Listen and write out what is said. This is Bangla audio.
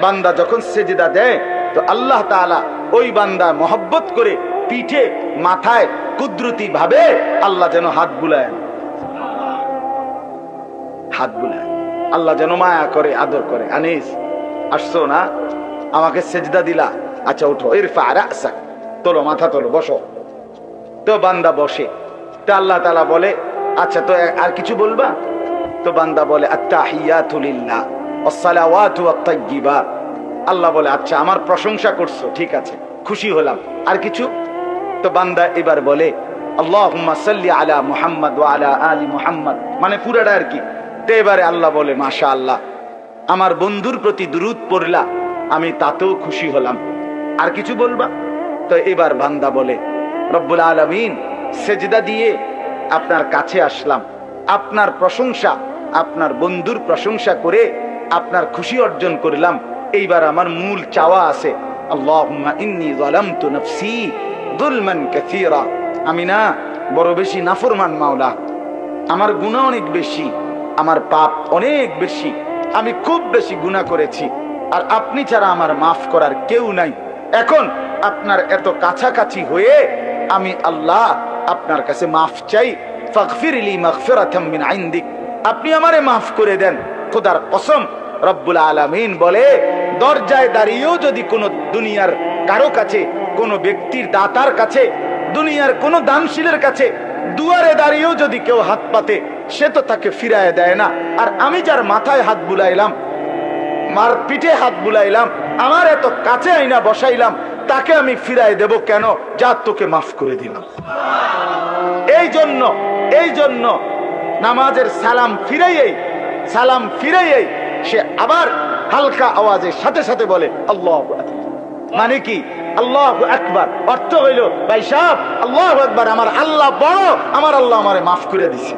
বান্দা যখন সেজদা দেয় তো আল্লাহ তাআলা ওই বান্দা মহব্বত করে পিঠে মাথায় কুদরতি ভাবে আল্লাহ যেন হাত বুলায়, হাত বুলায়, আল্লাহ যেন মায়া করে, আদর করে। আনিস, আসছো না, আমাকে সেজদা দিলা, আচ্ছা উঠো, ইরফা রাসাক, তোলো, মাথা তোলো, বসো। তো বান্দা বসে। তো আল্লাহ তাআলা বলে, আচ্ছা তো আর কিছু বলবা? তো বান্দা বলে, আত্তাহিয়াতু লিল্লাহ ওয়াসসালাওয়াতু ওয়াত-তাইয়্যিবাত। আল্লাহ বলে, আচ্ছা আমার প্রশংসা করছো, ঠিক আছে, খুশি হলাম, আর কিছু? তো বান্দা এবার বলে, আল্লাহুম্মা সাল্লি আলা মুহাম্মদ ওয়া আলা আলি মুহাম্মদ, মানে পুরাটা আর কি। তো এবারে আল্লাহ বলে, মাশাআল্লাহ, আমার বন্ধুর প্রতি দুরূদ পড়লা, আমি তাতেও খুশি হলাম, আর কিছু বলবা? তো এবার বান্দা বলে, রব্বুল আলামিন, সেজদা দিয়ে আপনার কাছে আসলাম, আপনার প্রশংসা, আপনার বন্ধুর প্রশংসা করে আপনার খুশি অর্জন করলাম। এইবার আমার মূল চাওয়া আছে, আল্লাহুম্মা ইন্নী যালামতু নাফসি যুলমান কাসীরা, আমি না বড় বেশি নাফরমান মাওলা, আমার গুনাহ অনেক বেশি, আমার পাপ অনেক বেশি, আমি খুব বেশি গুনাহ করেছি, আর আপনি ছাড়া আমার মাফ করার কেউ নাই। এখন আপনার এত কাছাকাছি হয়ে আমি আল্লাহ আপনার কাছে মাফ চাই, ফাগফিরলি মাগফিরাতাম মিন ইনদিক, আপনি আমারে মাফ করে দেন। খোদার কসম, রব্বুল আলামিন বলে, দরজায় দাঁড়িয়েও যদি কোনো দুনিয়ার কারো কাছে, কোনো ব্যক্তির দাতার কাছে, দুনিয়ার কোনো দানশীলের কাছে দুয়ারে দাঁড়িয়েও যদি কেউ হাত পাতে, সে তো তাকে ফিরায় দেয় না। আর আমি যার মাথায় হাত বুলাইলাম, মার পিঠে হাত বুলাইলাম, আমার এত কাছে আইনা বসাইলাম, তাকে আমি ফিরায় দেব কেন? যা, তোকে মাফ করে দিলাম। এই জন্য নামাজের সালাম ফিরাইয়েই সে আবার হালকা আওয়াজের সাথে সাথে বলে আল্লাহু আকবার। মানে কি? আল্লাহু আকবার অর্থ হইল, ভাই সাহেব, আল্লাহু আকবার, আমার আল্লাহ বড়, আমার আল্লাহ আমারে মাফ করে দিছে।